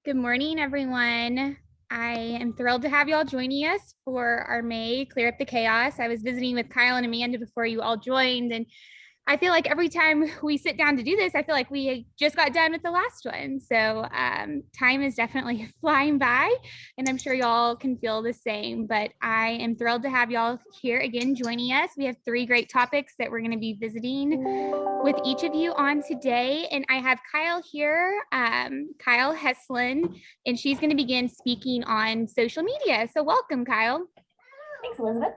Good morning, everyone. I am thrilled to have you all joining us for our May Clear Up the Chaos. I was visiting with Kyle and Amanda before you all joined, and I feel like every time we sit down to do this, I feel like we just got done with the last one. So time is definitely flying by, and I'm sure y'all can feel the same. But I am thrilled to have y'all here again joining us. We have 3 great topics that we're going to be visiting with each of you on today. And I have Kyle here, Kyle Heslin, and she's going to begin speaking on social media. So welcome, Kyle. Thanks, Elizabeth.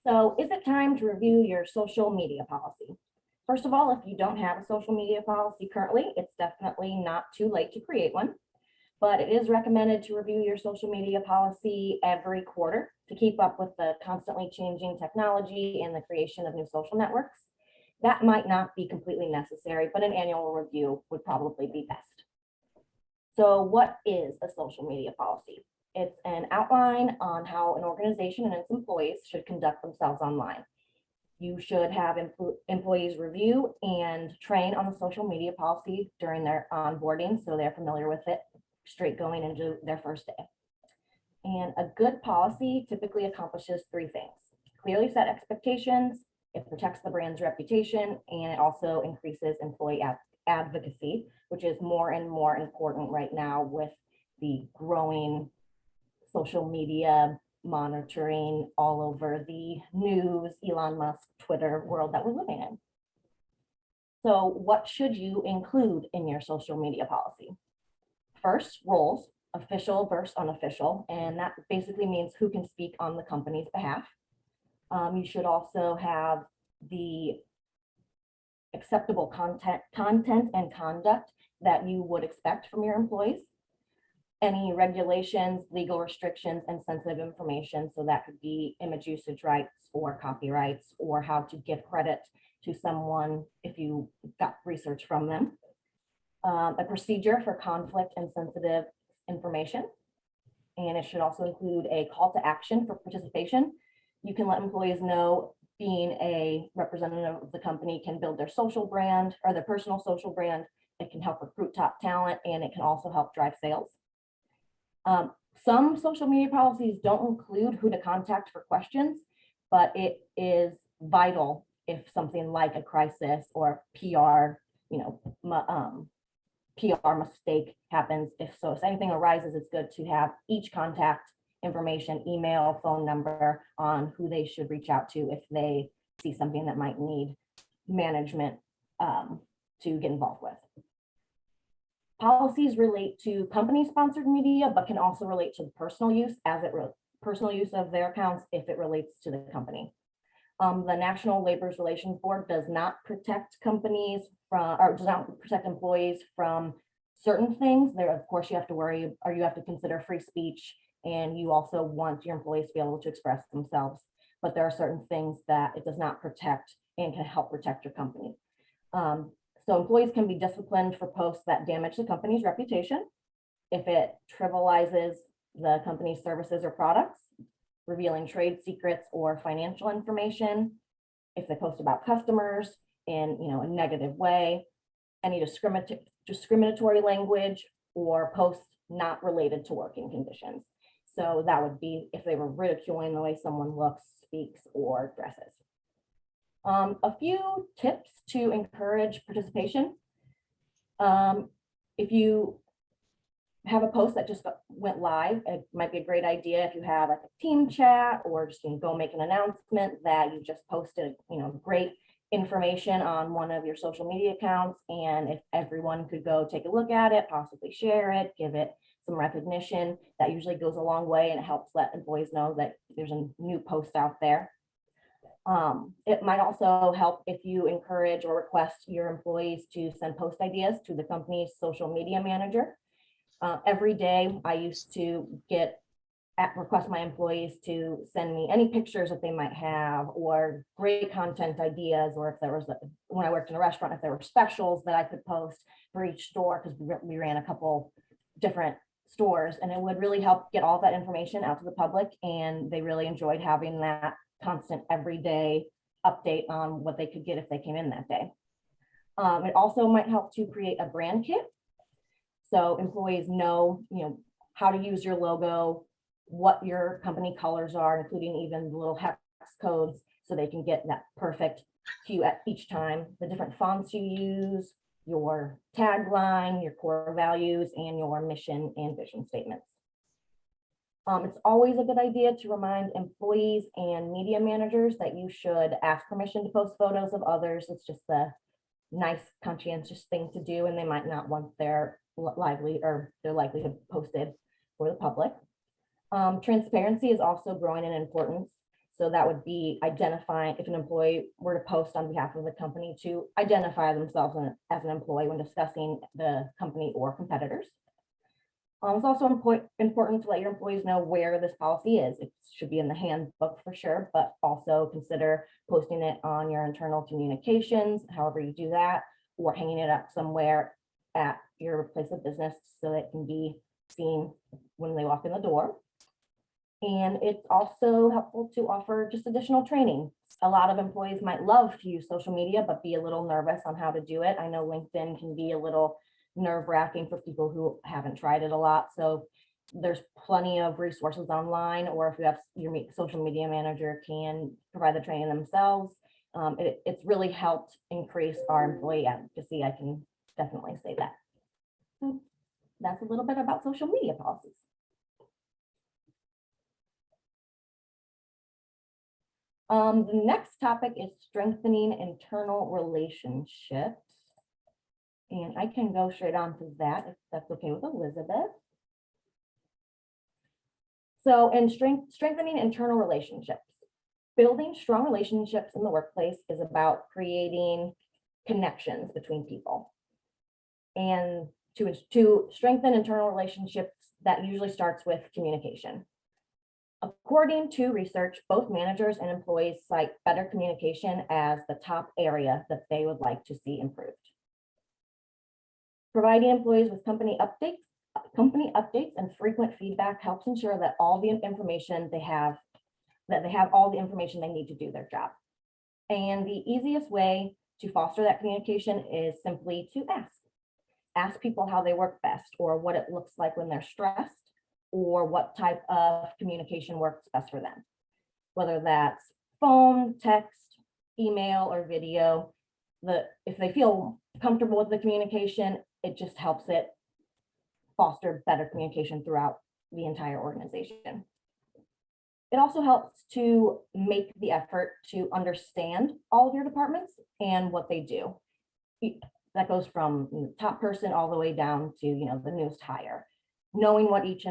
So is it time to review your social media policy? First of all, if you don't have a social media policy currently, it's definitely not too late to create one, but it is recommended to review your social media policy every quarter to keep up with the constantly changing technology and the creation of new social networks. That might not be completely necessary, but an annual review would probably be best. So what is a social media policy? It's an outline on how an organization and its employees should conduct themselves online. You should have employees review and train on the social media policy during their onboarding so they're familiar with it straight going into their first day. And a good policy typically accomplishes 3 things. Clearly set expectations, it protects the brand's reputation, and it also increases employee advocacy, which is more and more important right now with the growing social media monitoring all over the news, Elon Musk, Twitter world that we're living in. So what should you include in your social media policy? First, roles, official versus unofficial, and that basically means who can speak on the company's behalf. You should also have the acceptable content and conduct that you would expect from your employees. Any regulations, legal restrictions, and sensitive information. So that could be image usage rights or copyrights, or how to give credit to someone if you got research from them. A procedure for conflict and sensitive information. And it should also include a call to action for participation. You can let employees know being a representative of the company can build their social brand or their personal social brand. It can help recruit top talent, and it can also help drive sales. Some social media policies don't include who to contact for questions, but it is vital if something like a crisis or PR, PR mistake happens. If anything arises, it's good to have each contact information, email, phone number on who they should reach out to if they see something that might need management to get involved with. Policies relate to company-sponsored media, but can also relate to personal use personal use of their accounts if it relates to the company. The National Labor Relations Board does not protect companies from, or does not protect employees from certain things. There, of course, you have to worry, or you have to consider free speech, and you also want your employees to be able to express themselves. But there are certain things that it does not protect and can help protect your company. So employees can be disciplined for posts that damage the company's reputation, if it trivializes the company's services or products, revealing trade secrets or financial information, if they post about customers in a negative way, any discriminatory language, or posts not related to working conditions. So that would be if they were ridiculing the way someone looks, speaks, or dresses. A few tips to encourage participation. If you have a post that just went live, it might be a great idea if you have like a team chat, or just go make an announcement that you just posted great information on one of your social media accounts, and if everyone could go take a look at it, possibly share it, give it some recognition, that usually goes a long way, and it helps let employees know that there's a new post out there. It might also help if you encourage or request your employees to send post ideas to the company's social media manager. Every day I used to request my employees to send me any pictures that they might have, or great content ideas, or if there was, when I worked in a restaurant, if there were specials that I could post for each store, because we ran a couple different stores, and it would really help get all that information out to the public, and they really enjoyed having that constant everyday update on what they could get if they came in that day. It also might help to create a brand kit. So employees know, how to use your logo, what your company colors are, including even the little hex codes, so they can get that perfect hue at each time, the different fonts you use, your tagline, your core values, and your mission and vision statements. It's always a good idea to remind employees and media managers that you should ask permission to post photos of others. It's just a nice, conscientious thing to do, and they might not want their livelihood posted for the public. Transparency is also growing in importance. So that would be identifying, if an employee were to post on behalf of the company, to identify themselves as an employee when discussing the company or competitors. It's also important to let your employees know where this policy is. It should be in the handbook for sure, but also consider posting it on your internal communications, however you do that, or hanging it up somewhere at your place of business so that it can be seen when they walk in the door. And it's also helpful to offer just additional training. A lot of employees might love to use social media, but be a little nervous on how to do it. I know LinkedIn can be a little nerve-wracking for people who haven't tried it a lot. So there's plenty of resources online, or if you have your social media manager can provide the training themselves. It's really helped increase our employee advocacy. I can definitely say that. So that's a little bit about social media policies. The next topic is strengthening internal relationships. And I can go straight on to that if that's okay with Elizabeth. So in strengthening internal relationships, building strong relationships in the workplace is about creating connections between people. And to strengthen internal relationships, that usually starts with communication. According to research, both managers and employees cite better communication as the top area that they would like to see improved. Providing employees with company updates and frequent feedback helps ensure that all the information they have all the information they need to do their job. And the easiest way to foster that communication is simply to ask people how they work best, or what it looks like when they're stressed, or what type of communication works best for them, whether that's phone, text, email, or video. If they feel comfortable with the communication, it just helps it foster better communication throughout the entire organization. It also helps to make the effort to understand all of your departments and what they do. That goes from the top person all the way down to the newest hire. Knowing what each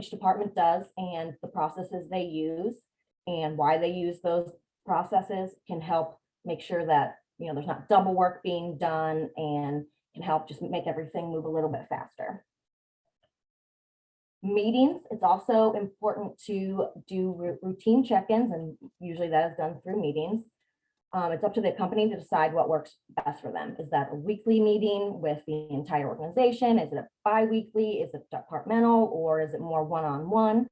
department does and the processes they use and why they use those processes can help make sure that there's not double work being done, and can help just make everything move a little bit faster. Meetings, it's also important to do routine check-ins, and usually that is done through meetings. It's up to the company to decide what works best for them. Is that a weekly meeting with the entire organization? Is it a bi-weekly? Is it departmental, or is it more one-on-one?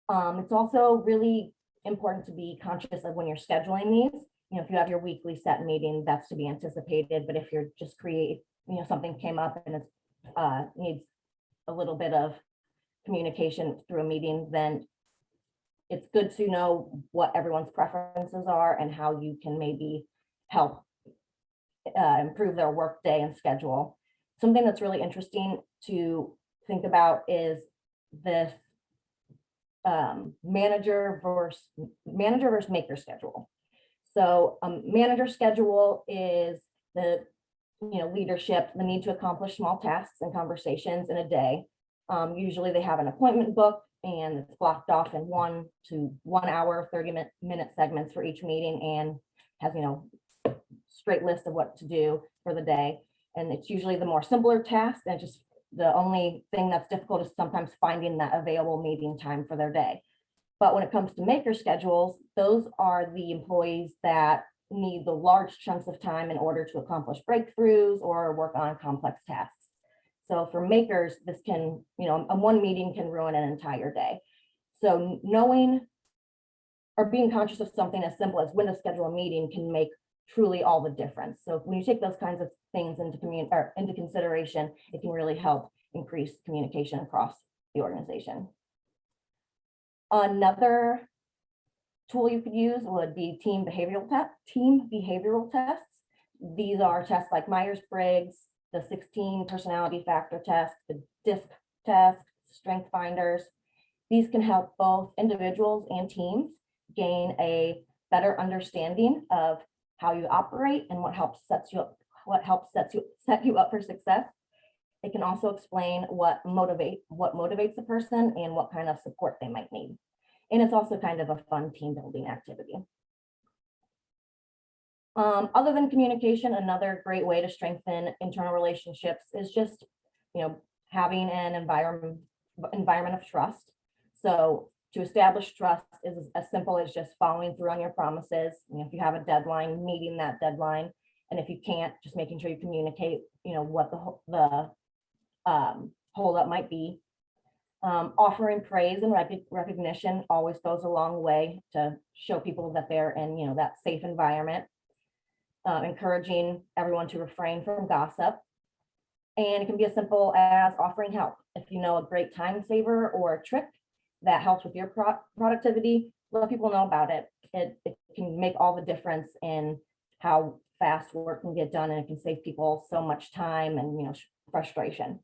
It's also really important to be conscious of when you're scheduling these. If you have your weekly set meeting, that's to be anticipated. But if you're just something came up and it needs a little bit of communication through a meeting, then it's good to know what everyone's preferences are and how you can maybe help improve their work day and schedule. Something that's really interesting to think about is this manager versus maker schedule. So manager schedule is the leadership, the need to accomplish small tasks and conversations in a day. Usually they have an appointment book, and it's blocked off in 1 to 1 hour, 30-minute segments for each meeting, and has straight list of what to do for the day. And it's usually the more simpler tasks, and just the only thing that's difficult is sometimes finding that available meeting time for their day. But when it comes to maker schedules, those are the employees that need the large chunks of time in order to accomplish breakthroughs or work on complex tasks. So for makers, this can, one meeting can ruin an entire day. So knowing or being conscious of something as simple as when to schedule a meeting can make truly all the difference. So when you take those kinds of things into consideration, it can really help increase communication across the organization. Another tool you could use would be team behavioral tests. These are tests like Myers-Briggs, the 16 personality factor test, the DISC test, Strength Finders. These can help both individuals and teams gain a better understanding of how you operate and what helps set you up for success. It can also explain what motivates a person and what kind of support they might need. And it's also kind of a fun team building activity. Other than communication, another great way to strengthen internal relationships is just, having an environment of trust. So to establish trust is as simple as just following through on your promises. If you have a deadline, meeting that deadline. And if you can't, just making sure you communicate, what the holdup might be. Offering praise and recognition always goes a long way to show people that they're in, that safe environment. Encouraging everyone to refrain from gossip. And it can be as simple as offering help. If you know a great time saver or a trick that helps with your productivity, let people know about it. It can make all the difference in how fast work can get done, and it can save people so much time and frustration.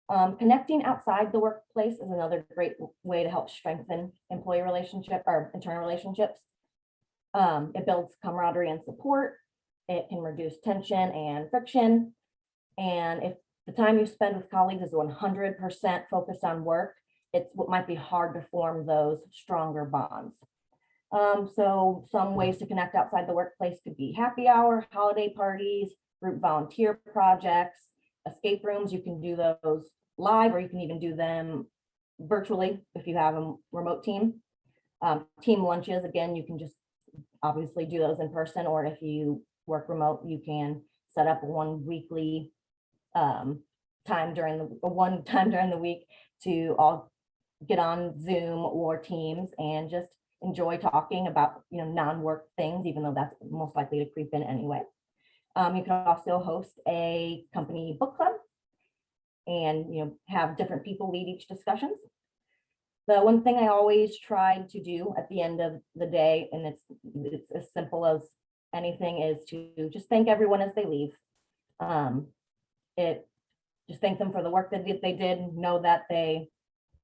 Connecting outside the workplace is another great way to help strengthen employee relationship or internal relationships. It builds camaraderie and support. It can reduce tension and friction. And if the time you spend with colleagues is 100% focused on work, it's what might be hard to form those stronger bonds. So some ways to connect outside the workplace could be happy hour, holiday parties, group volunteer projects, escape rooms. You can do those live, or you can even do them virtually if you have a remote team. Team lunches, again, you can just obviously do those in person, or if you work remote, you can set up one weekly time during the week to all get on Zoom or Teams and just enjoy talking about non-work things, even though that's most likely to creep in anyway. You can also host a company book club and have different people lead each discussions. The one thing I always try to do at the end of the day, and it's as simple as anything, is to just thank everyone as they leave. Just thank them for the work that they did. Know that they,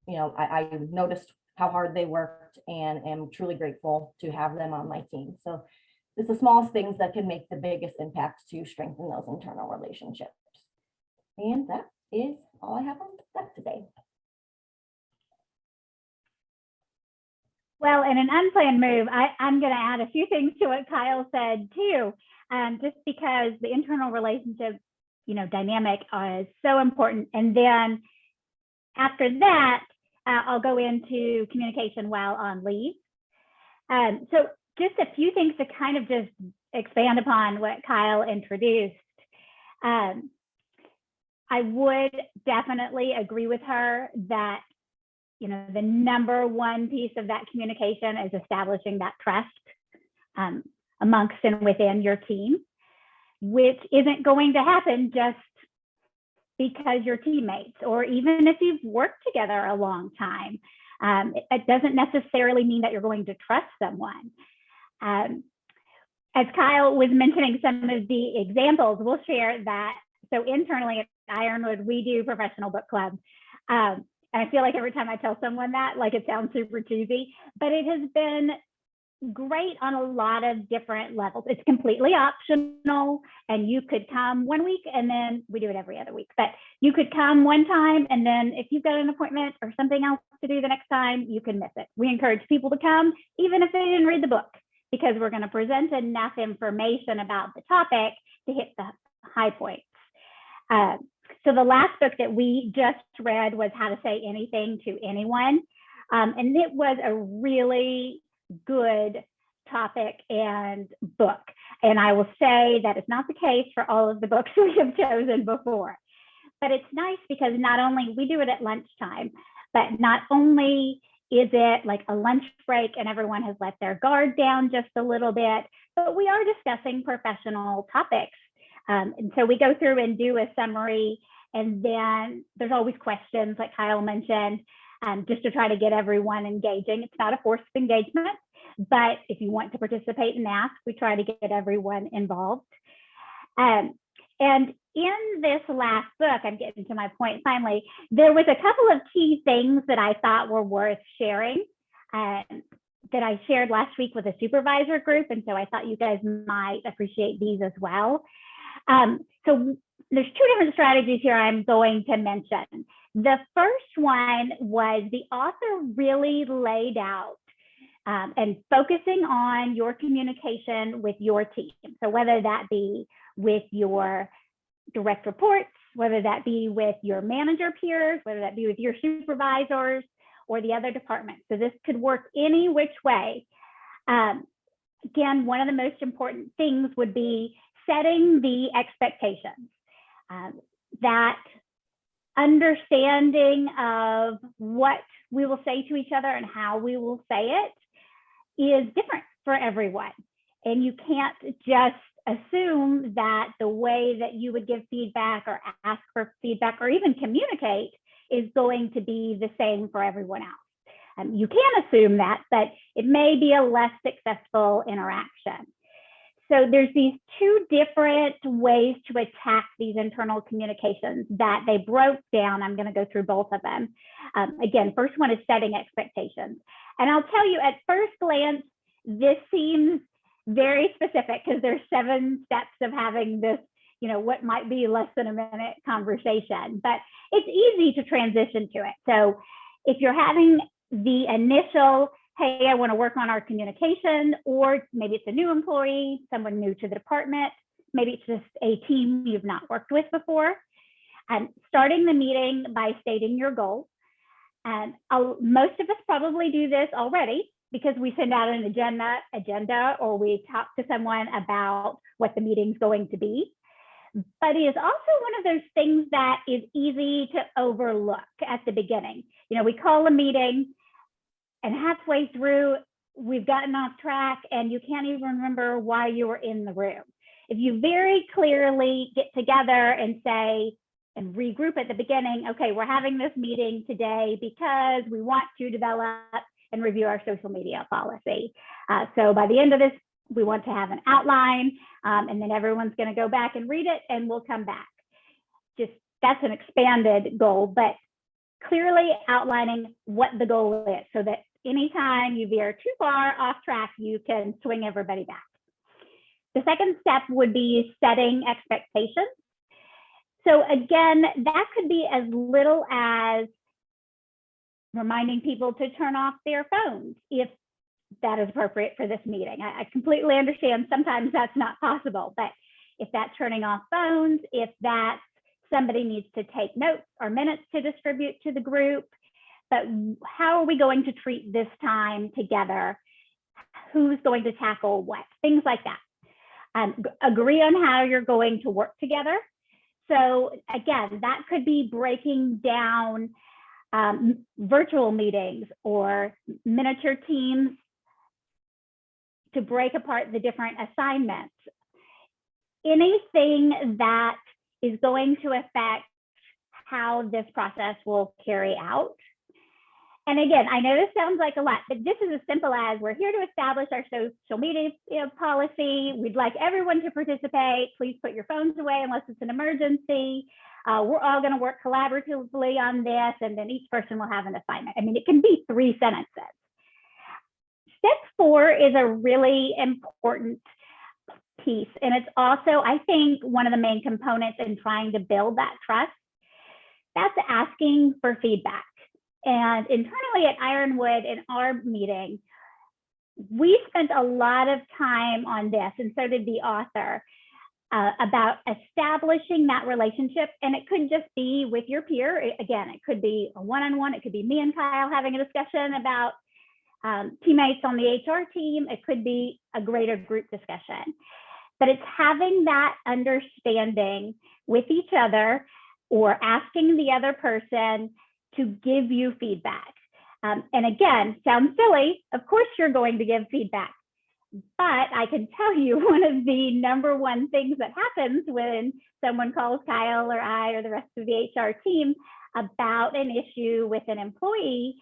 I noticed how hard they worked and am truly grateful to have them on my team. So it's the small things that can make the biggest impact to strengthen those internal relationships. And that is all I have on that today. Well, in an unplanned move, I'm going to add a few things to what Kyle said too, just because the internal relationship, dynamic is so important. And then after that, I'll go into communication while on leave. So just a few things to kind of just expand upon what Kyle introduced. I would definitely agree with her that the number one piece of that communication is establishing that trust amongst and within your team, which isn't going to happen just because you're teammates, or even if you've worked together a long time. It doesn't necessarily mean that you're going to trust someone. As Kyle was mentioning some of the examples, we'll share that. So internally at Ironwood, we do professional book club. And I feel like every time I tell someone that, like, it sounds super cheesy, but it has been great on a lot of different levels. It's completely optional, and you could come one week, and then we do it every other week, but you could come one time, and then if you've got an appointment or something else to do the next time, you can miss it. We encourage people to come, even if they didn't read the book, because we're going to present enough information about the topic to hit the high points. So the last book that we just read was How to Say Anything to Anyone. And it was a really good topic and book. And I will say that is not the case for all of the books we have chosen before. But it's nice because not only we do it at lunchtime, but not only Is it like a lunch break and everyone has let their guard down just a little bit? But we are discussing professional topics. And so we go through and do a summary, and then there's always questions, like Kyle mentioned, just to try to get everyone engaging. It's not a forced engagement, but if you want to participate and ask, we try to get everyone involved. And in this last book, I'm getting to my point finally, there was a couple of key things that I thought were worth sharing that I shared last week with a supervisor group. And so I thought you guys might appreciate these as well. So there's two different strategies here I'm going to mention. The first one was the author really laid out and focusing on your communication with your team. So whether that be with your direct reports, whether that be with your manager peers, whether that be with your supervisors or the other departments. So this could work any which way. Again, one of the most important things would be setting the expectations. That understanding of what we will say to each other and how we will say it is different for everyone. And you can't just assume that the way that you would give feedback or ask for feedback or even communicate is going to be the same for everyone else. You can assume that, but it may be a less successful interaction. So there's these two different ways to attack these internal communications that they broke down. I'm going to go through both of them. Again, first one is setting expectations. And I'll tell you, at first glance, this seems very specific because there's 7 steps of having this, what might be less than a minute conversation, but it's easy to transition to it. So if you're having the initial, hey, I want to work on our communication, or maybe it's a new employee, someone new to the department, maybe it's just a team you've not worked with before, starting the meeting by stating your goal. And most of us probably do this already because we send out an agenda, or we talk to someone about what the meeting's going to be. But it is also one of those things that is easy to overlook at the beginning. We call a meeting, and halfway through, we've gotten off track and you can't even remember why you were in the room. If you very clearly get together and say, and regroup at the beginning, okay, we're having this meeting today because we want to develop and review our social media policy. So by the end of this, we want to have an outline, and then everyone's going to go back and read it, and we'll come back. That's an expanded goal, but clearly outlining what the goal is so that anytime you veer too far off track, you can swing everybody back. The second step would be setting expectations. So again, that could be as little as reminding people to turn off their phones if that is appropriate for this meeting. I completely understand sometimes that's not possible, but if that's turning off phones, if that's somebody needs to take notes or minutes to distribute to the group, but how are we going to treat this time together? Who's going to tackle what? Things like that. Agree on how you're going to work together. So again, that could be breaking down virtual meetings or miniature teams to break apart the different assignments. Anything that is going to affect how this process will carry out. And again, I know this sounds like a lot, but this is as simple as we're here to establish our social media policy. We'd like everyone to participate. Please put your phones away unless it's an emergency. We're all going to work collaboratively on this, and then each person will have an assignment. I mean, it can be 3 sentences. Step 4 is a really important piece, and it's also, I think, one of the main components in trying to build that trust. That's asking for feedback. And internally at Ironwood, in our meeting, we spent a lot of time on this, and so did the author, about establishing that relationship. And it could just be with your peer. Again, it could be a one-on-one. It could be me and Kyle having a discussion about teammates on the HR team. It could be a greater group discussion. But it's having that understanding with each other or asking the other person to give you feedback. And again, sounds silly. Of course, you're going to give feedback. But I can tell you one of the number one things that happens when someone calls Kyle or I or the rest of the HR team about an issue with an employee,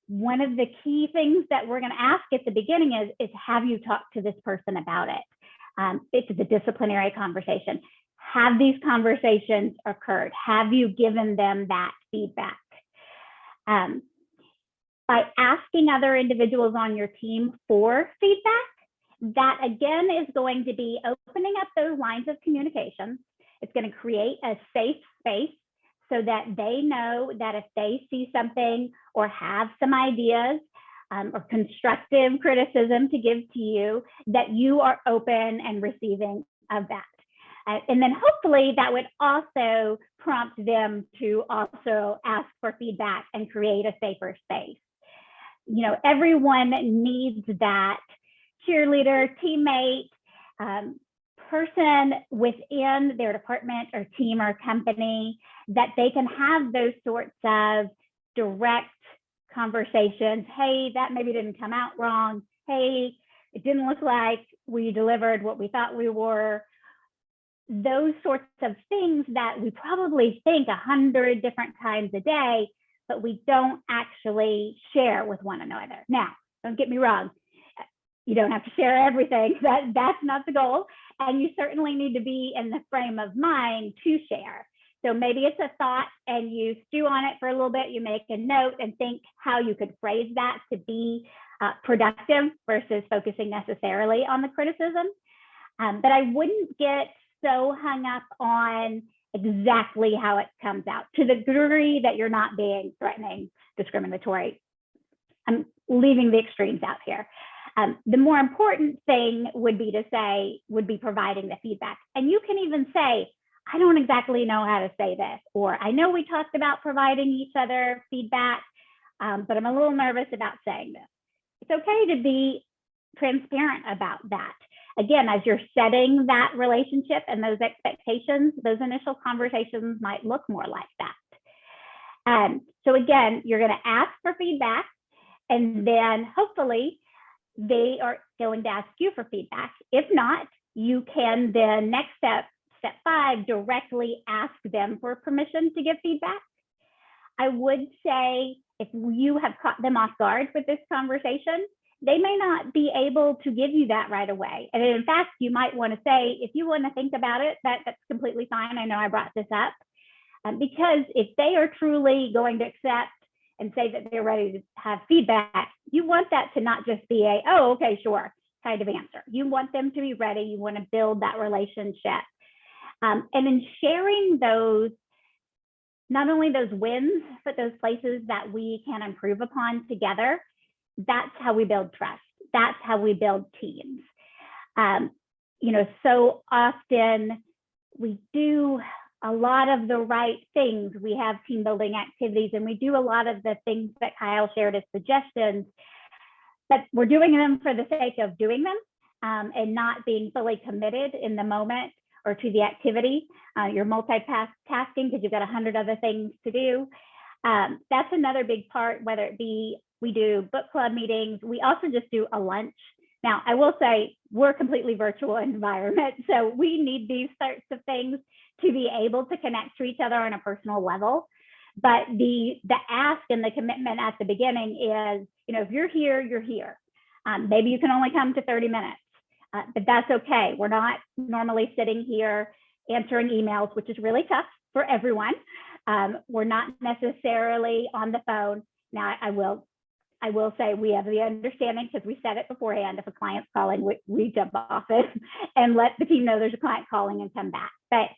one of the key things that we're going to ask at the beginning is have you talked to this person about it? It's a disciplinary conversation. Have these conversations occurred? Have you given them that feedback? By asking other individuals on your team for feedback, that again is going to be opening up those lines of communication. It's going to create a safe space so that they know that if they see something or have some ideas or constructive criticism to give to you, that you are open and receiving of that. And then hopefully that would also prompt them to also ask for feedback and create a safer space. You know, everyone needs that cheerleader, teammate, person within their department or team or company that they can have those sorts of direct conversations. Hey, that maybe didn't come out wrong. Hey, it didn't look like we delivered what we thought we were. Those sorts of things that we probably think 100 different times a day, but we don't actually share with one another. Now, don't get me wrong. You don't have to share everything. That's not the goal. And you certainly need to be in the frame of mind to share. So maybe it's a thought and you stew on it for a little bit. You make a note and think how you could phrase that to be productive versus focusing necessarily on the criticism. But I wouldn't get so hung up on exactly how it comes out to the degree that you're not being threatening, discriminatory. I'm leaving the extremes out here. The more important thing would be providing the feedback. And you can even say, I don't exactly know how to say this, or I know we talked about providing each other feedback, but I'm a little nervous about saying this. It's okay to be transparent about that. Again, as you're setting that relationship and those expectations, those initial conversations might look more like that. So again, you're going to ask for feedback, and then hopefully they are going to ask you for feedback. If not, you can then next step 5, directly ask them for permission to give feedback. I would say if you have caught them off guard with this conversation, they may not be able to give you that right away. And in fact, you might want to say, if you want to think about it, that's completely fine. I know I brought this up. Because if they are truly going to accept and say that they're ready to have feedback, you want that to not just be a, oh, okay, sure, kind of answer. You want them to be ready. You want to build that relationship. And in sharing those, not only those wins, but those places that we can improve upon together, that's how we build trust. That's how we build teams. You know, so often we do a lot of the right things. We have team building activities and we do a lot of the things that Kyle shared as suggestions, but we're doing them for the sake of doing them and not being fully committed in the moment or to the activity. You're multitasking because you've got 100 other things to do. That's another big part, whether it be we do book club meetings. We also just do a lunch. Now, I will say we're a completely virtual environment, so we need these sorts of things to be able to connect to each other on a personal level. But the ask and the commitment at the beginning is, you know, if you're here, you're here. Maybe you can only come to 30 minutes, but that's okay. We're not normally sitting here answering emails, which is really tough for everyone. We're not necessarily on the phone. Now, I will say we have the understanding, because we said it beforehand, if a client's calling, we jump off it and let the team know there's a client calling and come back. But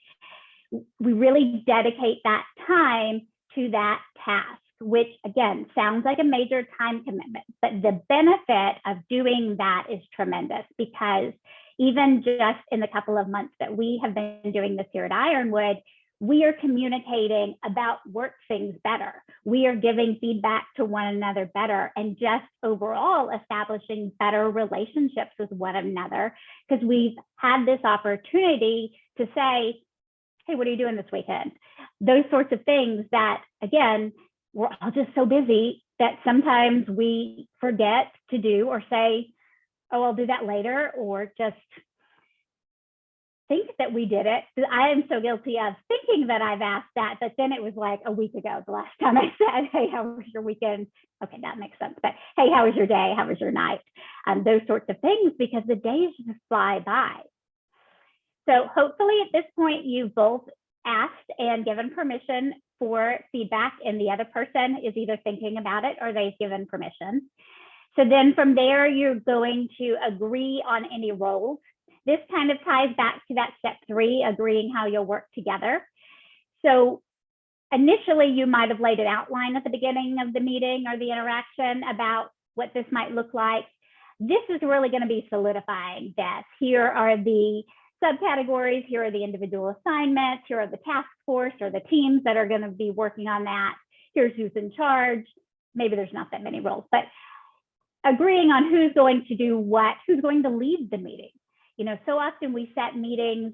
we really dedicate that time to that task, which again, sounds like a major time commitment, but the benefit of doing that is tremendous, because even just in the couple of months that we have been doing this here at Ironwood, we are communicating about work things better. We are giving feedback to one another better, and just overall establishing better relationships with one another, because we've had this opportunity to say, hey, what are you doing this weekend? Those sorts of things that, again, we're all just so busy that sometimes we forget to do or say, oh, I'll do that later, or just think that we did it. I am so guilty of thinking that I've asked that, but then it was like a week ago, the last time I said, hey, how was your weekend? Okay, that makes sense. But hey, how was your day? How was your night? Those sorts of things, because the days just fly by. So hopefully at this point, you've both asked and given permission for feedback, and the other person is either thinking about it or they've given permission. So then from there, you're going to agree on any roles. This kind of ties back to that step 3, agreeing how you'll work together. So initially, you might have laid an outline at the beginning of the meeting or the interaction about what this might look like. This is really going to be solidifying this. Here are the subcategories, here are the individual assignments, here are the task force or the teams that are going to be working on that. Here's who's in charge. Maybe there's not that many roles, but agreeing on who's going to do what, who's going to lead the meeting. You know, so often we set meetings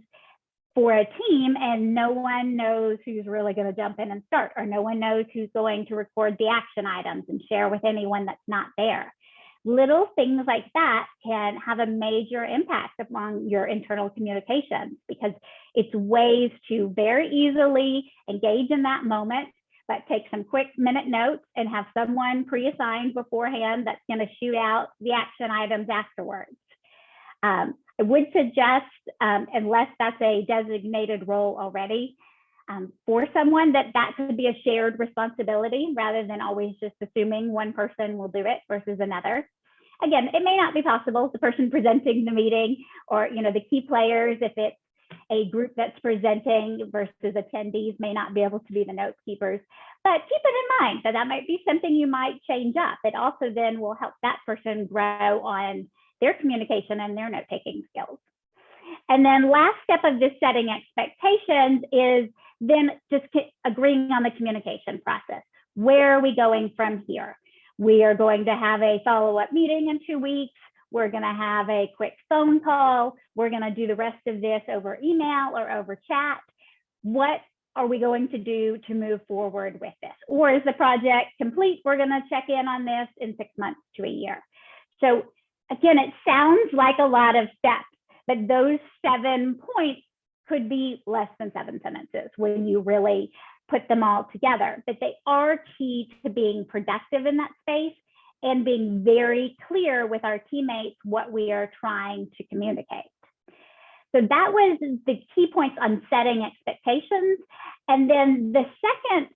for a team and no one knows who's really going to jump in and start, or no one knows who's going to record the action items and share with anyone that's not there. Little things like that can have a major impact upon your internal communications, because it's ways to very easily engage in that moment, but take some quick minute notes and have someone pre-assigned beforehand that's going to shoot out the action items afterwards. I would suggest, unless that's a designated role already, for someone, that could be a shared responsibility rather than always just assuming one person will do it versus another. Again, it may not be possible, the person presenting the meeting, or, you know, the key players, if it's a group that's presenting versus attendees, may not be able to be the note keepers. But keep it in mind that might be something you might change up. It also then will help that person grow on their communication and their note-taking skills. And then last step of this setting expectations is then just agreeing on the communication process. Where are we going from here? We are going to have a follow-up meeting in 2 weeks. We're going to have a quick phone call. We're going to do the rest of this over email or over chat. What are we going to do to move forward with this? Or is the project complete? We're going to check in on this in 6 months to a year. So again, it sounds like a lot of steps, but those 7 points could be less than 7 sentences when you really put them all together. But they are key to being productive in that space and being very clear with our teammates what we are trying to communicate. So that was the key points on setting expectations. And then the second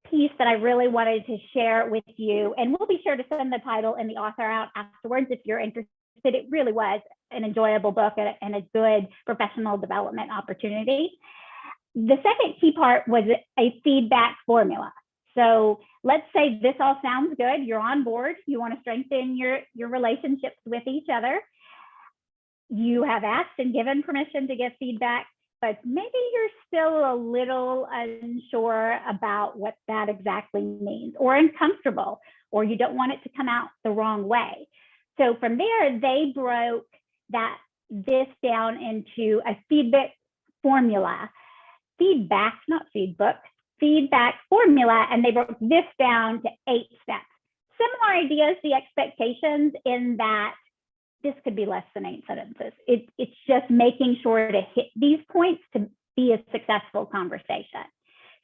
piece that I really wanted to share with you, and we'll be sure to send the title and the author out afterwards if you're interested. It really was an enjoyable book and a good professional development opportunity. The second key part was a feedback formula. So let's say this all sounds good, you're on board, you want to strengthen your relationships with each other. You have asked and given permission to give feedback, but maybe you're still a little unsure about what that exactly means, or uncomfortable, or you don't want it to come out the wrong way. So from there, they broke this down into a feedback formula, feedback formula, and they broke this down to 8 steps. Similar ideas, the expectations, in that this could be less than 8 sentences. It's just making sure to hit these points to be a successful conversation.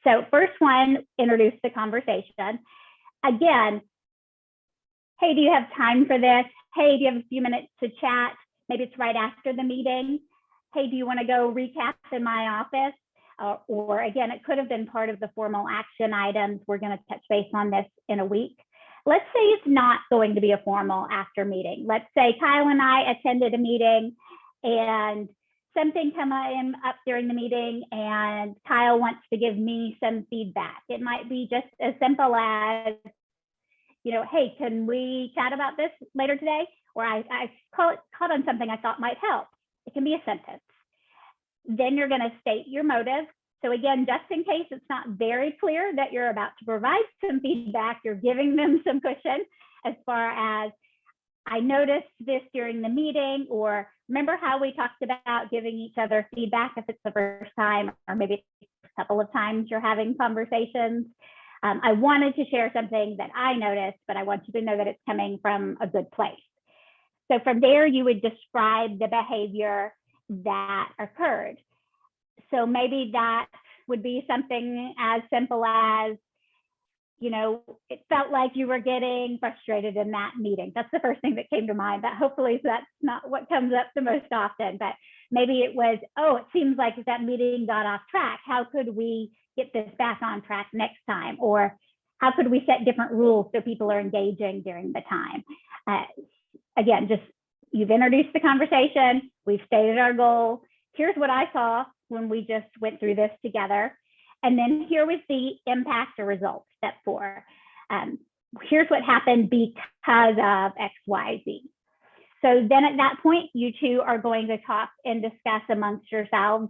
So first one, introduce the conversation. Again, hey, do you have time for this? Hey, do you have a few minutes to chat? Maybe it's right after the meeting. Hey, do you want to go recap in my office? Or again, it could have been part of the formal action items. We're going to touch base on this in a week. Let's say it's not going to be a formal after meeting. Let's say Kyle and I attended a meeting and something came up during the meeting and Kyle wants to give me some feedback. It might be just as simple as, you know, hey, can we chat about this later today? Or I caught on something I thought might help. It can be a sentence. Then you're going to state your motive. So again, just in case it's not very clear that you're about to provide some feedback, you're giving them some cushion as far as, I noticed this during the meeting, or remember how we talked about giving each other feedback if it's the first time, or maybe a couple of times you're having conversations. I wanted to share something that I noticed, but I want you to know that it's coming from a good place. So from there, you would describe the behavior that occurred. So maybe that would be something as simple as, you know, it felt like you were getting frustrated in that meeting. That's the first thing that came to mind, but hopefully that's not what comes up the most often. But maybe it was, oh, it seems like that meeting got off track. How could we get this back on track next time? Or how could we set different rules so people are engaging during the time? Again, just you've introduced the conversation. We've stated our goal. Here's what I saw when we just went through this together. And then here was the impact or result, step 4. Here's what happened because of X, Y, Z. So then at that point, you two are going to talk and discuss amongst yourselves.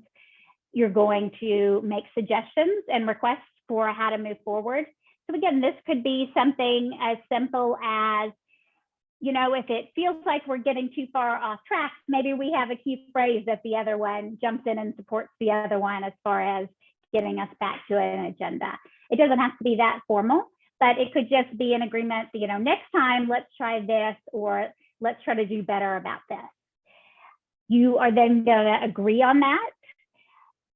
You're going to make suggestions and requests for how to move forward. So again, this could be something as simple as, you know, if it feels like we're getting too far off track, maybe we have a key phrase that the other one jumps in and supports the other one as far as getting us back to an agenda. It doesn't have to be that formal, but it could just be an agreement, you know, next time let's try this, or let's try to do better about this. You are then going to agree on that,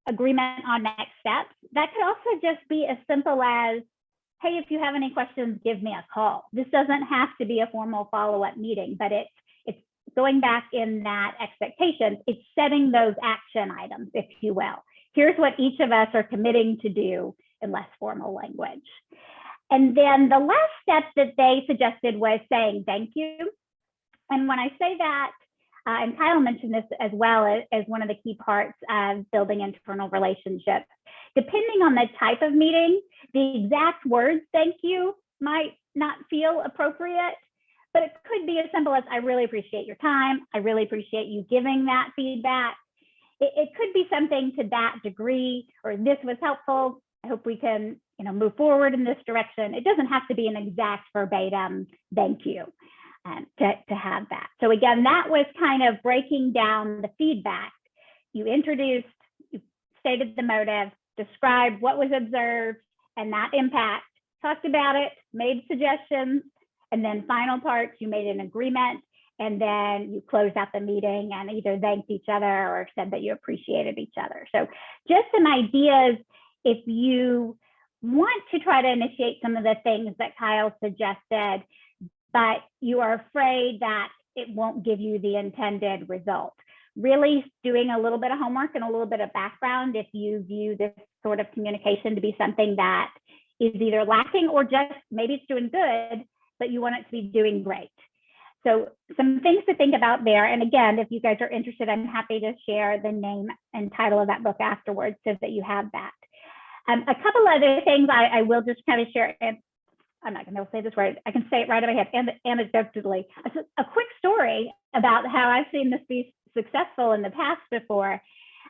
agreement on next steps. That could also just be as simple as, hey, if you have any questions, give me a call. This doesn't have to be a formal follow-up meeting, but it's going back in that expectation. It's setting those action items, if you will. Here's what each of us are committing to do in less formal language. And then the last step that they suggested was saying thank you. And when I say that, and Kyle mentioned this as well as one of the key parts of building internal relationships, depending on the type of meeting, the exact words thank you might not feel appropriate, but it could be as simple as, I really appreciate your time. I really appreciate you giving that feedback. It could be something to that degree, or this was helpful. I hope we can, you know, move forward in this direction. It doesn't have to be an exact verbatim thank you to have that. So again, that was kind of breaking down the feedback. You introduced, you stated the motive, described what was observed and that impact, talked about it, made suggestions, and then final parts, you made an agreement. And then you closed out the meeting and either thanked each other or said that you appreciated each other. So just some ideas if you want to try to initiate some of the things that Kyle suggested, but you are afraid that it won't give you the intended result. Really doing a little bit of homework and a little bit of background if you view this sort of communication to be something that is either lacking or just maybe it's doing good, but you want it to be doing great. So some things to think about there. And again, if you guys are interested, I'm happy to share the name and title of that book afterwards so that you have that. A couple other things I will just kind of share, and I'm not going to be able to say this right. I can say it right in my head, anecdotally. A quick story about how I've seen this be successful in the past before.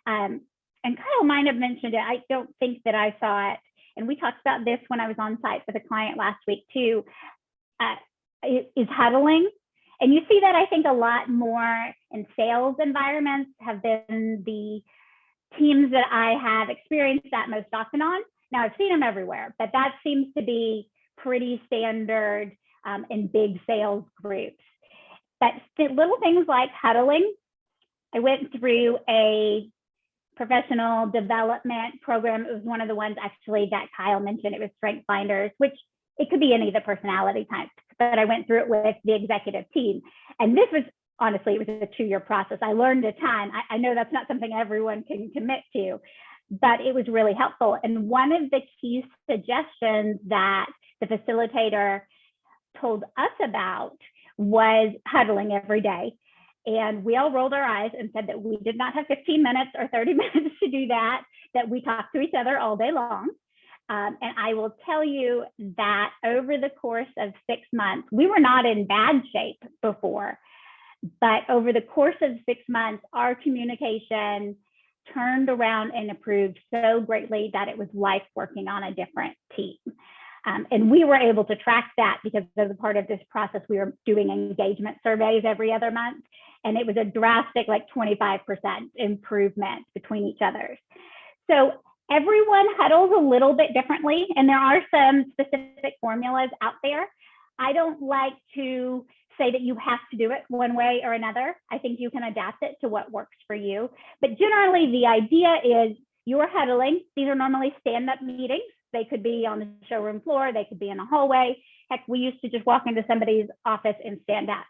And Kyle might have mentioned it. I don't think that I saw it. And we talked about this when I was on site with a client last week too, is huddling. And you see that, I think, a lot more in sales environments have been the teams that I have experienced that most often on. Now, I've seen them everywhere, but that seems to be pretty standard in big sales groups. But little things like huddling. I went through a professional development program. It was one of the ones actually that Kyle mentioned. It was Strength Finders, which it could be any of the personality types, but I went through it with the executive team. And this was, honestly, it was a 2-year process. I learned a ton. I know that's not something everyone can commit to, but it was really helpful. And one of the key suggestions that the facilitator told us about was huddling every day. And we all rolled our eyes and said that we did not have 15 minutes or 30 minutes to do that we talked to each other all day long. And I will tell you that over the course of 6 months, we were not in bad shape before, but over the course of 6 months, our communication turned around and improved so greatly that it was like working on a different team. And we were able to track that because as a part of this process, we were doing engagement surveys every other month. And it was a drastic, like 25% improvement between each other. So Everyone huddles a little bit differently, and there are some specific formulas out there. I don't like to say that you have to do it one way or another. I think you can adapt it to what works for you. But generally, the idea is you're huddling. These are normally stand-up meetings. They could be on the showroom floor. They could be in a hallway. Heck, we used to just walk into somebody's office and stand up.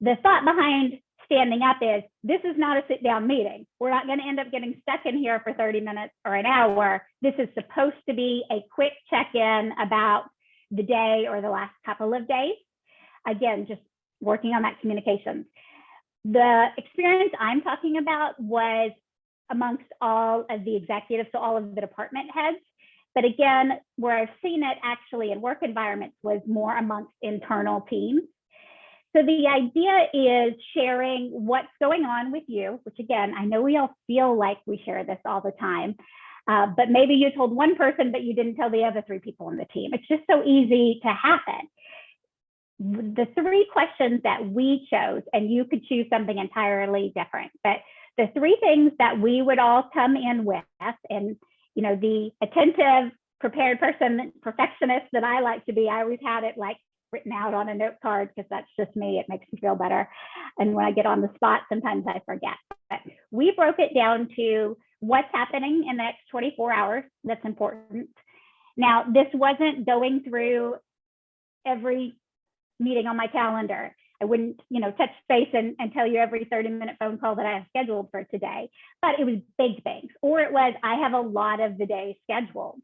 The thought behind standing up is this is not a sit-down meeting. We're not going to end up getting stuck in here for 30 minutes or an hour. This is supposed to be a quick check-in about the day or the last couple of days. Again, just working on that communications. The experience I'm talking about was amongst all of the executives, so all of the department heads. But again, where I've seen it actually in work environments was more amongst internal teams. So the idea is sharing what's going on with you, which again, I know we all feel like we share this all the time, but maybe you told one person, but you didn't tell the other 3 people on the team. It's just so easy to happen. The 3 questions that we chose, and you could choose something entirely different, but the 3 things that we would all come in with, and you know, the attentive, prepared person, perfectionist that I like to be, I always had it like written out on a note card because that's just me. It makes me feel better. And when I get on the spot, sometimes I forget. But we broke it down to what's happening in the next 24 hours. That's important. Now, this wasn't going through every meeting on my calendar. I wouldn't, you know, touch base and tell you every 30-minute phone call that I have scheduled for today, but it was big things. Or it was, I have a lot of the day scheduled.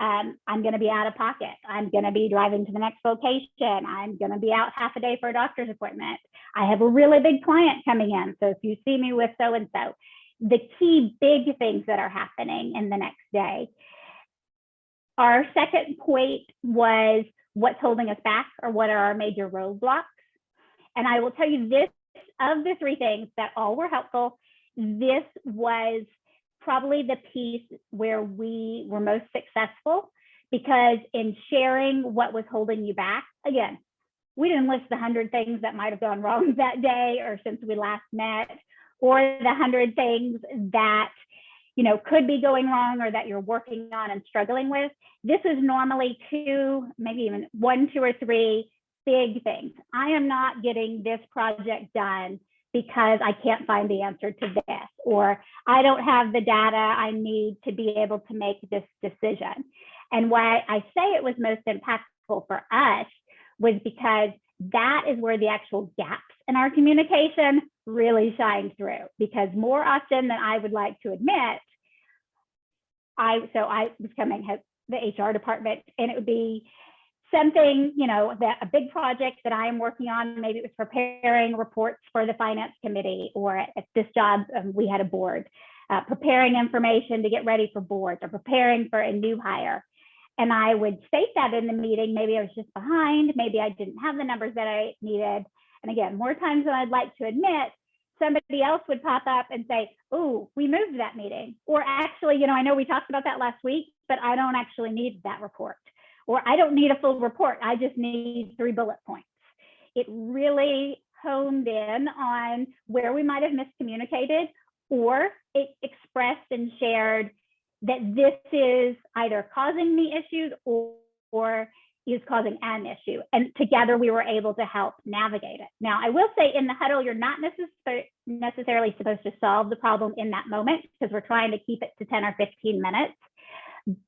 I'm going to be out of pocket. I'm going to be driving to the next location. I'm going to be out half a day for a doctor's appointment. I have a really big client coming in. So if you see me with so-and-so, the key big things that are happening in the next day. Our second point was what's holding us back, or what are our major roadblocks. And I will tell you this, of the 3 things that all were helpful, this was probably the piece where we were most successful, because in sharing what was holding you back, again, we didn't list the 100 things that might have gone wrong that day or since we last met, or the 100 things that, you know, could be going wrong or that you're working on and struggling with. This is normally 2, maybe even 1, 2, or 3 big things. I am not getting this project done because I can't find the answer to this, or I don't have the data I need to be able to make this decision. And why I say it was most impactful for us was because that is where the actual gaps in our communication really shine through. Because more often than I would like to admit, I was coming to the HR department, and it would be something, you know, that a big project that I am working on. Maybe it was preparing reports for the finance committee, or at this job, we had a board, preparing information to get ready for boards, or preparing for a new hire. And I would state that in the meeting. Maybe I was just behind. Maybe I didn't have the numbers that I needed. And again, more times than I'd like to admit, somebody else would pop up and say, oh, we moved that meeting. Or actually, you know, I know we talked about that last week, but I don't actually need that report. Or I don't need a full report. I just need 3 bullet points. It really honed in on where we might have miscommunicated, or it expressed and shared that this is either causing me issues or is causing an issue. And together we were able to help navigate it. Now, I will say in the huddle, you're not necessarily supposed to solve the problem in that moment, because we're trying to keep it to 10 or 15 minutes.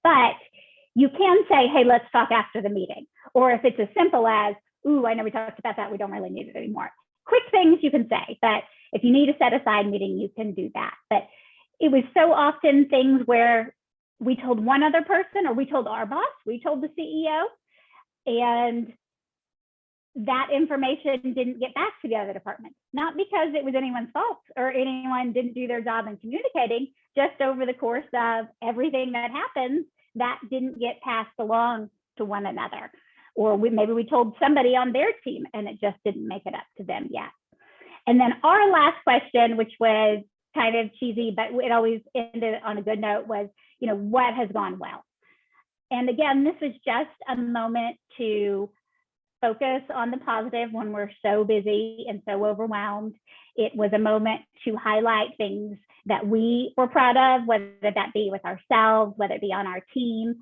But you can say, hey, let's talk after the meeting. Or if it's as simple as, ooh, I know we talked about that, we don't really need it anymore. Quick things you can say, but if you need a set aside meeting, you can do that. But it was so often things where we told one other person, or we told our boss, we told the CEO, and that information didn't get back to the other department. Not because it was anyone's fault or anyone didn't do their job in communicating, just over the course of everything that happens, that didn't get passed along to one another. Or maybe we told somebody on their team and it just didn't make it up to them yet. And then our last question, which was kind of cheesy, but it always ended on a good note, was, you know, what has gone well? And again, this was just a moment to focus on the positive when we're so busy and so overwhelmed. It was a moment to highlight things that we were proud of, whether that be with ourselves, whether it be on our team,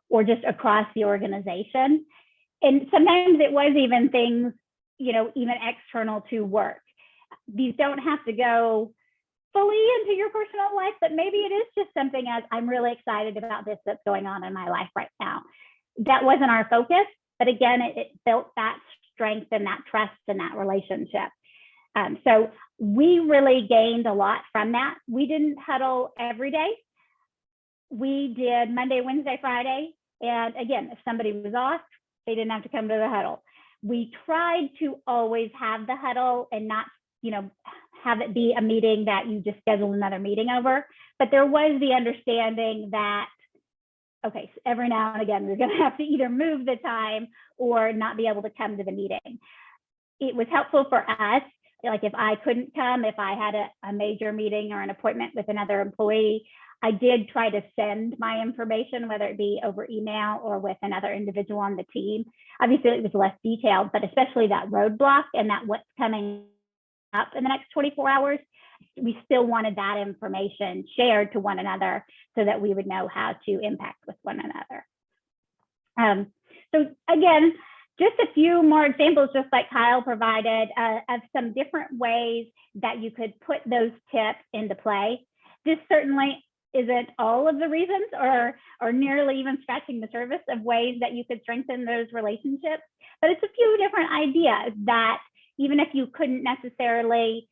or just across the organization. And sometimes it was even things, even external to work. These don't have to go fully into your personal life, but maybe it is just something as I'm really excited about this that's going on in my life right now. That wasn't our focus, but again, it built that strength and that trust and that relationship. So we really gained a lot from that. We didn't huddle every day. We did Monday, Wednesday, Friday. And again, if somebody was off, they didn't have to come to the huddle. We tried to always have the huddle and not, have it be a meeting that you just schedule another meeting over. But there was the understanding that, okay, so every now and again, we're going to have to either move the time or not be able to come to the meeting. It was helpful for us. Like if I couldn't come, if I had a major meeting or an appointment with another employee, I did try to send my information, whether it be over email or with another individual on the team. Obviously, it was less detailed, but especially that roadblock and that what's coming up in the next 24 hours, we still wanted that information shared to one another so that we would know how to impact with one another. So again, just a few more examples, just like Kyle provided, of some different ways that you could put those tips into play. This certainly isn't all of the reasons or nearly even scratching the surface of ways that you could strengthen those relationships, but it's a few different ideas that even if you couldn't necessarily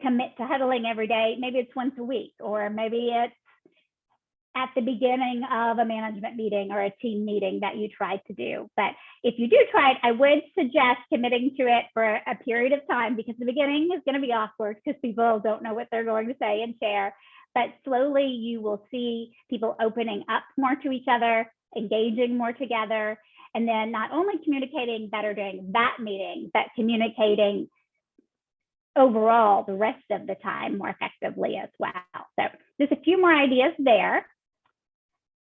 commit to huddling every day, maybe it's once a week, or maybe it's at the beginning of a management meeting or a team meeting that you tried to do. But if you do try it, I would suggest committing to it for a period of time, because the beginning is going to be awkward because people don't know what they're going to say and share. But slowly you will see people opening up more to each other, engaging more together, and then not only communicating better during that meeting, but communicating overall the rest of the time more effectively as well. So there's a few more ideas there.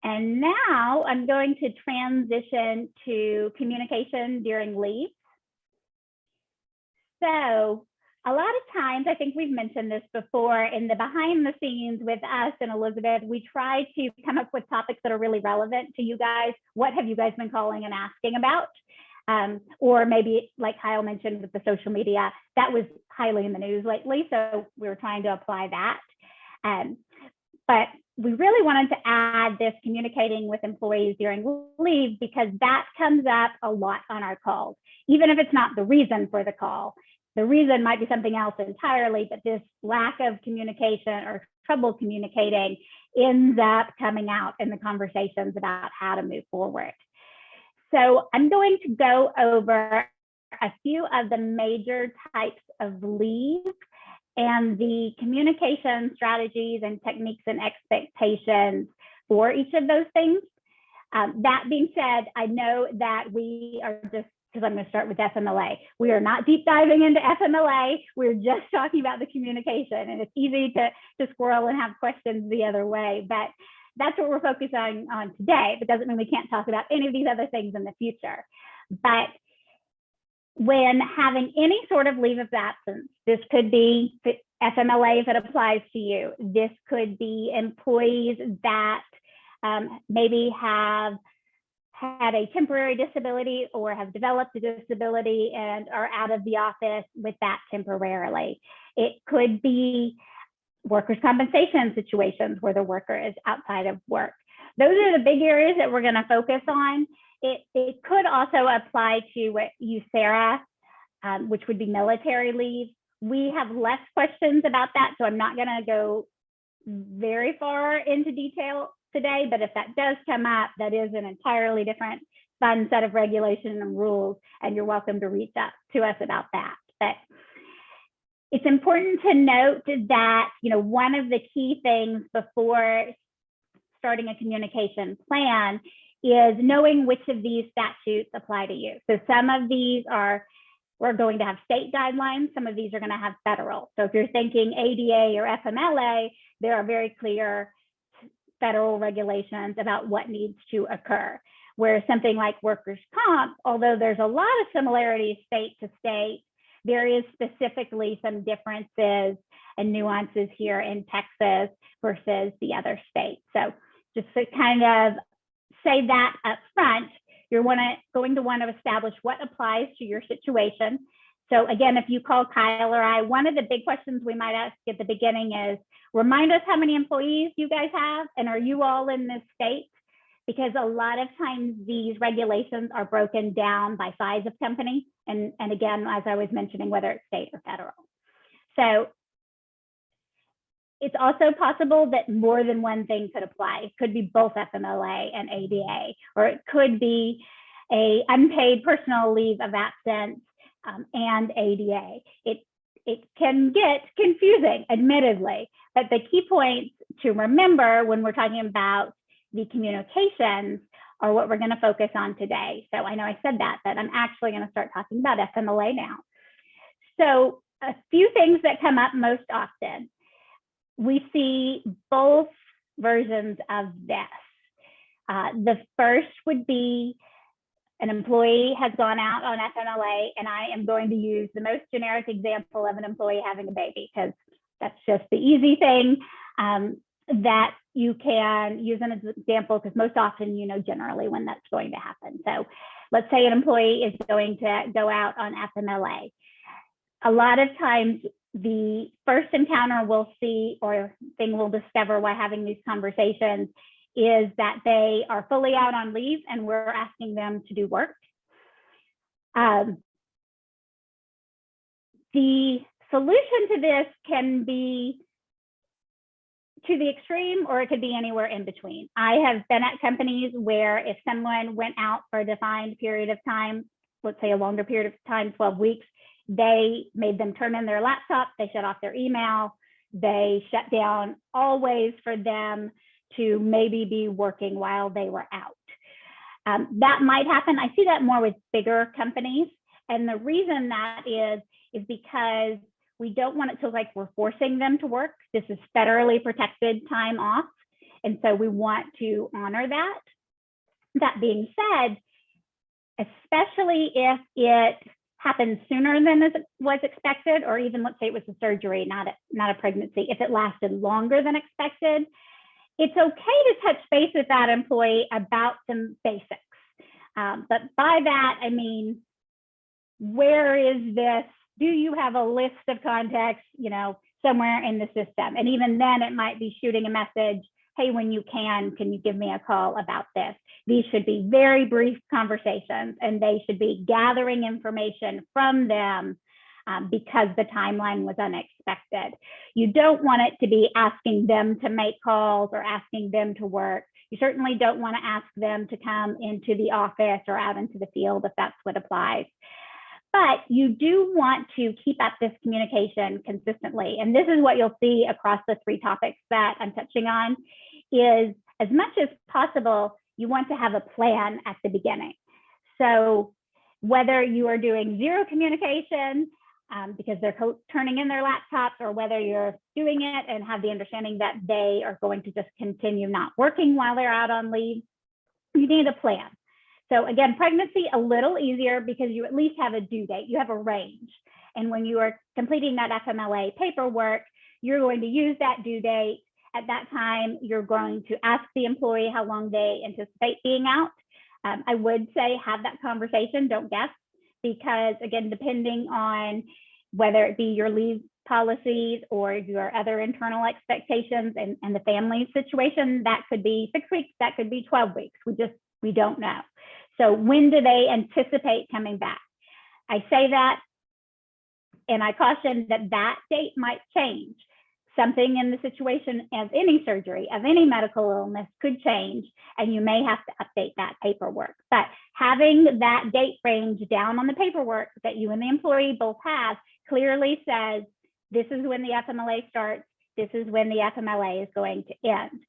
And now I'm going to transition to communication during leave. So a lot of times, I think we've mentioned this before, in the behind the scenes with us and Elizabeth, we try to come up with topics that are really relevant to you guys. What have you guys been calling and asking about? Or maybe like Kyle mentioned with the social media, that was highly in the news lately. So we were trying to apply that. But we really wanted to add this communicating with employees during leave, because that comes up a lot on our calls, even if it's not the reason for the call. The reason might be something else entirely, but this lack of communication or trouble communicating ends up coming out in the conversations about how to move forward. So I'm going to go over a few of the major types of leave and the communication strategies and techniques and expectations for each of those things. That being said, I know that we are just, because I'm going to start with FMLA. We are not deep diving into FMLA. We're just talking about the communication, and it's easy to squirrel and have questions the other way, but that's what we're focusing on today. But doesn't mean we can't talk about any of these other things in the future. But when having any sort of leave of absence, this could be FMLA if it applies to you. This could be employees that maybe have had a temporary disability or have developed a disability and are out of the office with that temporarily. It could be workers' compensation situations where the worker is outside of work. Those are the big areas that we're going to focus on. It could also apply to what USERRA, which would be military leave. We have less questions about that, so I'm not going to go very far into detail today, but if that does come up, that is an entirely different fun set of regulations and rules, and you're welcome to reach out to us about that. But it's important to note that, one of the key things before starting a communication plan is knowing which of these statutes apply to you. So some of these we're going to have state guidelines. Some of these are going to have federal. So if you're thinking ADA or FMLA, there are very clear federal regulations about what needs to occur. Whereas something like workers' comp, although there's a lot of similarities state to state, there is specifically some differences and nuances here in Texas versus the other states. So just to kind of say that up front, you're going to want to establish what applies to your situation. So again, if you call Kyle or I, one of the big questions we might ask at the beginning is, remind us how many employees you guys have, and are you all in this state? Because a lot of times these regulations are broken down by size of company. And again, as I was mentioning, whether it's state or federal. So it's also possible that more than one thing could apply. It could be both FMLA and ADA, or it could be a unpaid personal leave of absence and ADA. It can get confusing, admittedly, but the key points to remember when we're talking about the communications are what we're going to focus on today. So I know I said that, but I'm actually going to start talking about FMLA now. So a few things that come up most often. We see both versions of this. The first would be an employee has gone out on FMLA, and I am going to use the most generic example of an employee having a baby because that's just the easy thing that you can use an example, because most often you know generally when that's going to happen. So let's say an employee is going to go out on FMLA. A lot of times the first encounter we'll see, or thing we'll discover while having these conversations, is that they are fully out on leave and we're asking them to do work. The solution to this can be to the extreme, or it could be anywhere in between. I have been at companies where if someone went out for a defined period of time, let's say a longer period of time, 12 weeks, they made them turn in their laptop, they shut off their email, they shut down all ways for them to maybe be working while they were out. That might happen. I see that more with bigger companies. And the reason that is because we don't want it to look like we're forcing them to work. This is federally protected time off. And so we want to honor that. That being said, especially if it happens sooner than was expected, or even let's say it was a surgery, not a pregnancy, if it lasted longer than expected, it's okay to touch base with that employee about some basics. But by that, I mean, where is this? Do you have a list of contacts, somewhere in the system? And even then it might be shooting a message, hey, when you can you give me a call about this? These should be very brief conversations, and they should be gathering information from them because the timeline was unexpected. You don't want it to be asking them to make calls or asking them to work. You certainly don't want to ask them to come into the office or out into the field if that's what applies. But you do want to keep up this communication consistently. And this is what you'll see across the three topics that I'm touching on, is as much as possible, you want to have a plan at the beginning. So whether you are doing zero communication because they're turning in their laptops, or whether you're doing it and have the understanding that they are going to just continue not working while they're out on leave, you need a plan. So again, pregnancy, a little easier because you at least have a due date, you have a range. And when you are completing that FMLA paperwork, you're going to use that due date. At that time, you're going to ask the employee how long they anticipate being out. I would say have that conversation, don't guess, because again, depending on whether it be your leave policies or your other internal expectations and the family situation, that could be 6 weeks, that could be 12 weeks. We don't know. So when do they anticipate coming back? I say that, and I caution that that date might change. Something in the situation of any surgery, of any medical illness could change, and you may have to update that paperwork. But having that date range down on the paperwork that you and the employee both have clearly says, this is when the FMLA starts, this is when the FMLA is going to end.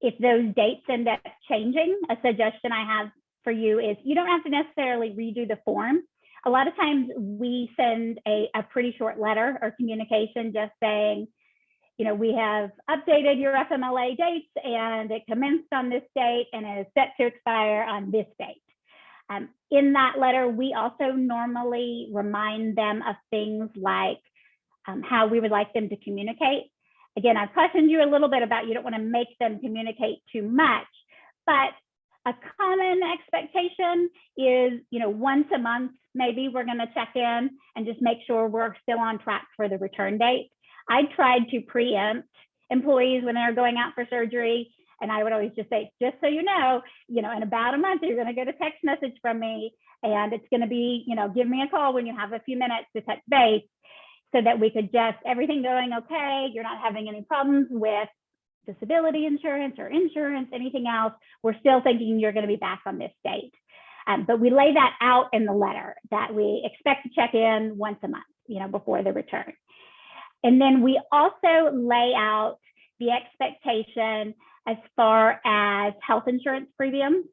If those dates end up changing, a suggestion I have for you is you don't have to necessarily redo the form. A lot of times we send a pretty short letter or communication just saying, we have updated your FMLA dates and it commenced on this date and it is set to expire on this date. In that letter, we also normally remind them of things like how we would like them to communicate. Again, I've cautioned you a little bit about you don't want to make them communicate too much, but a common expectation is, once a month, maybe we're going to check in and just make sure we're still on track for the return date. I tried to preempt employees when they're going out for surgery. And I would always just say, just so you know, in about a month, you're going to get a text message from me, and it's going to be, give me a call when you have a few minutes to touch base, so that we could just, everything going okay, you're not having any problems with disability insurance or insurance, anything else. We're still thinking you're going to be back on this date. But we lay that out in the letter that we expect to check in once a month, before the return. And then we also lay out the expectation as far as health insurance premiums.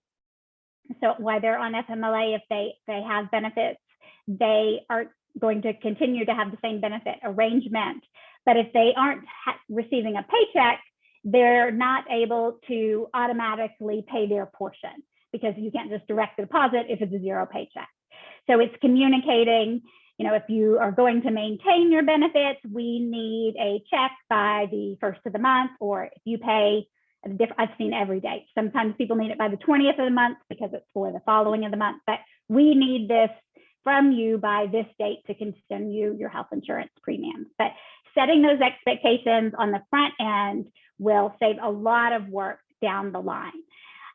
So while they're on FMLA, if they have benefits, they are going to continue to have the same benefit arrangement. But if they aren't receiving a paycheck, they're not able to automatically pay their portion, because you can't just direct deposit if it's a zero paycheck. So it's communicating, if you are going to maintain your benefits, we need a check by the 1st of the month, or if you pay, I've seen every date. Sometimes people need it by the 20th of the month because it's for the following of the month, but we need this from you by this date to continue your health insurance premiums. But setting those expectations on the front end will save a lot of work down the line.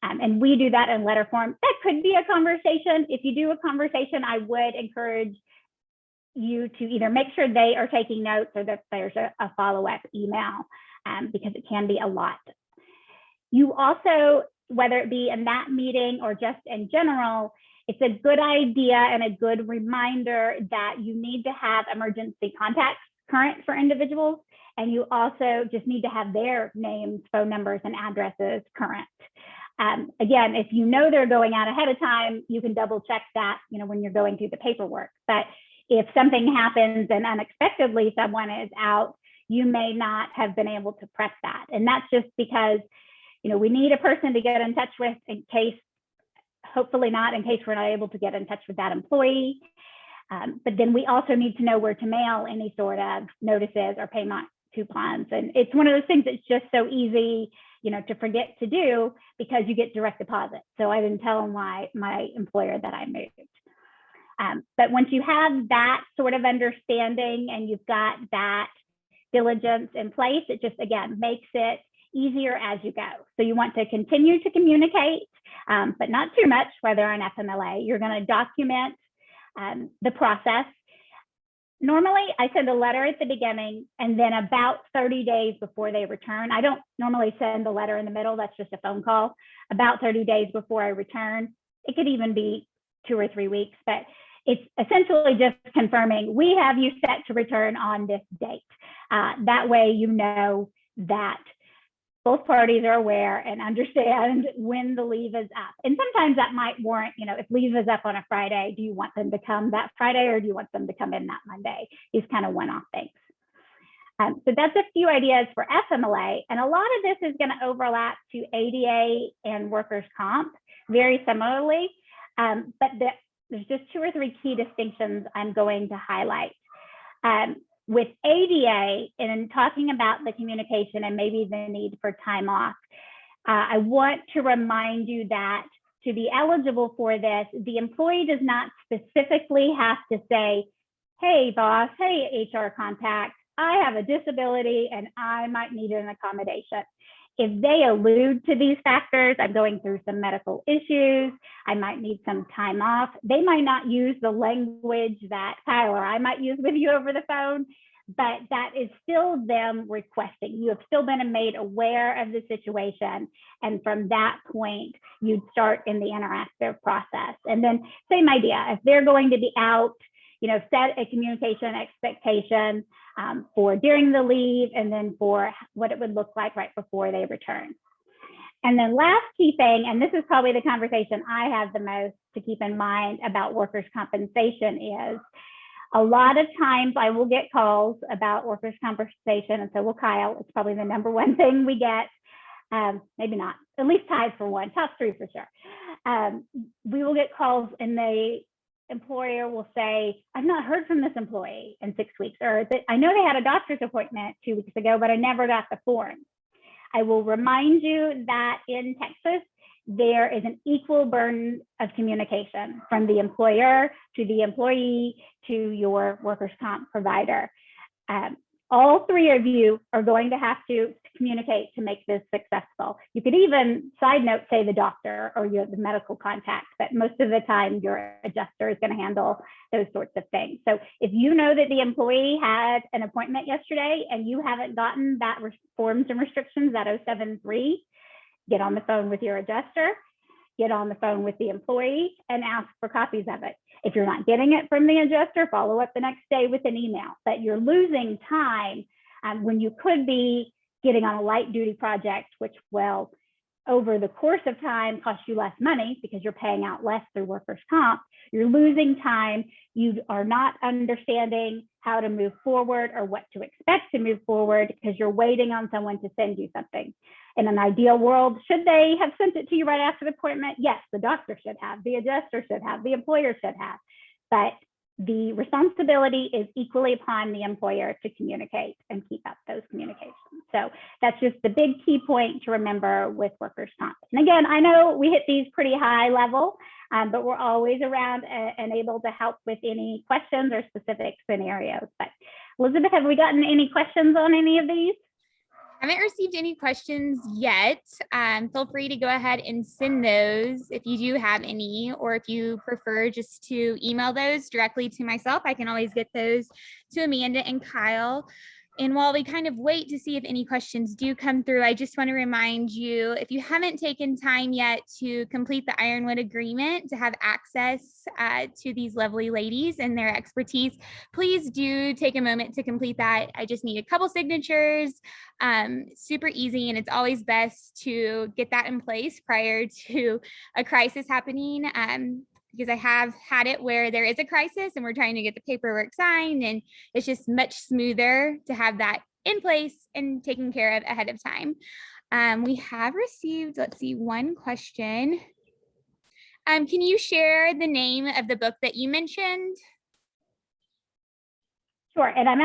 And we do that in letter form. That could be a conversation. If you do a conversation, I would encourage you to either make sure they are taking notes, or that there's a follow-up email, because it can be a lot. You also, whether it be in that meeting or just in general, it's a good idea and a good reminder that you need to have emergency contacts current for individuals. And you also just need to have their names, phone numbers, and addresses current. Again, if you know they're going out ahead of time, you can double check that, when you're going through the paperwork. But if something happens and unexpectedly someone is out, you may not have been able to prep that. And that's just because, we need a person to get in touch with in case, hopefully not, in case we're not able to get in touch with that employee. But then we also need to know where to mail any sort of notices or payment coupons. And it's one of those things that's just so easy, to forget to do, because you get direct deposit. So I didn't tell my employer that I moved. But once you have that sort of understanding and you've got that diligence in place, it just, again, makes it easier as you go. So you want to continue to communicate, but not too much, whether on FMLA. You're going to document the process. Normally, I send a letter at the beginning, and then about 30 days before they return. I don't normally send a letter in the middle. That's just a phone call. About 30 days before I return. It could even be 2 or 3 weeks, but it's essentially just confirming we have you set to return on this date. That way, that both parties are aware and understand when the leave is up. And sometimes that might warrant, if leave is up on a Friday, do you want them to come that Friday, or do you want them to come in that Monday? These kind of one-off things. So that's a few ideas for FMLA. And a lot of this is going to overlap to ADA and workers' comp very similarly. But there's just 2 or 3 key distinctions I'm going to highlight. With ADA, and in talking about the communication and maybe the need for time off, I want to remind you that to be eligible for this, the employee does not specifically have to say, hey, boss, hey, HR contact, I have a disability and I might need an accommodation. If they allude to these factors, I'm going through some medical issues, I might need some time off, they might not use the language that Kyle or I might use with you over the phone, but that is still them requesting. You have still been made aware of the situation. And from that point, you'd start in the interactive process. And then same idea, if they're going to be out, set a communication expectation for during the leave, and then for what it would look like right before they return. And then last key thing, and this is probably the conversation I have the most to keep in mind about workers' compensation, is a lot of times I will get calls about workers' compensation, and so will Kyle. It's probably the #1 thing we get. Maybe not, at least tied for one, top 3 for sure. We will get calls and the employer will say, I've not heard from this employee in 6 weeks, or I know they had a doctor's appointment 2 weeks ago, but I never got the form. I will remind you that in Texas, there is an equal burden of communication from the employer to the employee to your workers' comp provider. All three of you are going to have to communicate to make this successful. You could even, side note, say the doctor or the medical contact, but most of the time your adjuster is going to handle those sorts of things. So if you know that the employee had an appointment yesterday and you haven't gotten that forms and restrictions, that 073, get on the phone with your adjuster, get on the phone with the employee and ask for copies of it. If you're not getting it from the adjuster, follow up the next day with an email. But you're losing time when you could be getting on a light duty project, which will, over the course of time, cost you less money because you're paying out less through workers' comp. You're losing time. You are not understanding how to move forward or what to expect to move forward because you're waiting on someone to send you something. In an ideal world, should they have sent it to you right after the appointment? Yes, the doctor should have, the adjuster should have, the employer should have, but the responsibility is equally upon the employer to communicate and keep up those communications. So that's just the big key point to remember with workers' comp. And again, I know we hit these pretty high level, but we're always around and able to help with any questions or specific scenarios. But Elizabeth, have we gotten any questions on any of these? I haven't received any questions yet. Feel free to go ahead and send those if you do have any, or if you prefer just to email those directly to myself, I can always get those to Amanda and Kyle. And while we kind of wait to see if any questions do come through, I just want to remind you, if you haven't taken time yet to complete the Ironwood agreement to have access to these lovely ladies and their expertise, please do take a moment to complete that. I just need a couple signatures, super easy, and it's always best to get that in place prior to a crisis happening. Because I have had it where there is a crisis and we're trying to get the paperwork signed, and it's just much smoother to have that in place and taken care of ahead of time. We have received, let's see, one question. Can you share the name of the book that you mentioned? Sure, and I'm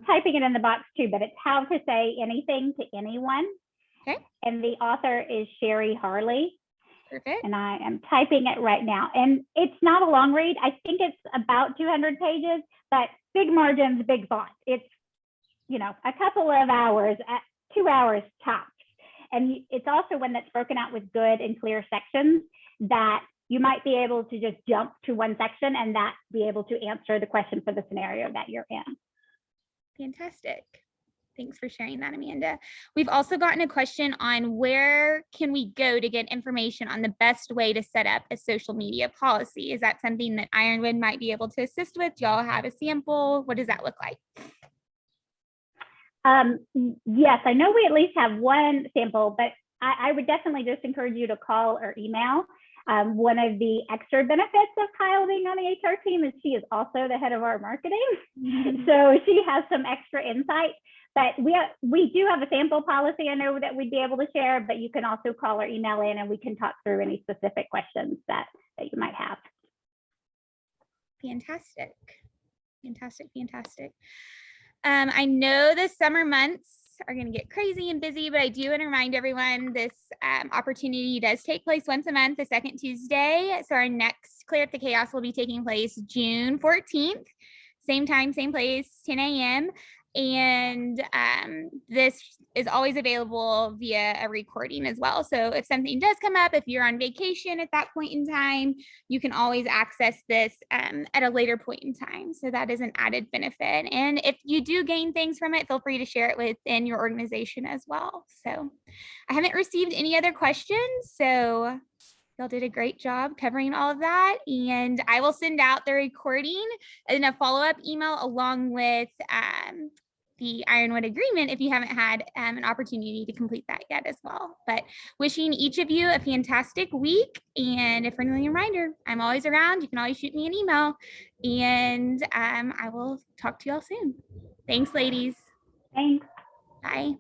typing it in the box too, but it's How to Say Anything to Anyone. Okay. And the author is Sherry Harley. Perfect. And I am typing it right now. And it's not a long read. I think it's about 200 pages, but big margins, big font. It's, a couple of hours, 2 hours tops. And it's also one that's broken out with good and clear sections that you might be able to just jump to one section and that be able to answer the question for the scenario that you're in. Fantastic. Thanks for sharing that, Amanda. We've also gotten a question on where can we go to get information on the best way to set up a social media policy. Is that something that Ironwood might be able to assist with? Do y'all have a sample? What does that look like? Yes, I know we at least have one sample, but I would definitely just encourage you to call or email. One of the extra benefits of Kyle being on the HR team is she is also the head of our marketing. So she has some extra insight. But we do have a sample policy I know that we'd be able to share, but you can also call or email in and we can talk through any specific questions that you might have. Fantastic. Fantastic, fantastic. I know the summer months are going to get crazy and busy, but I do want to remind everyone this opportunity does take place once a month, the second Tuesday. So our next Clear Up the Chaos will be taking place June 14th, same time, same place, 10 a.m. And this is always available via a recording as well. So if something does come up, if you're on vacation at that point in time, you can always access this at a later point in time. So that is an added benefit. And if you do gain things from it, feel free to share it within your organization as well. So I haven't received any other questions. So y'all did a great job covering all of that. And I will send out the recording in a follow-up email along with the Ironwood agreement if you haven't had an opportunity to complete that yet as well. But wishing each of you a fantastic week. And a friendly reminder, I'm always around. You can always shoot me an email. And I will talk to y'all soon. Thanks, ladies. Thanks. Bye.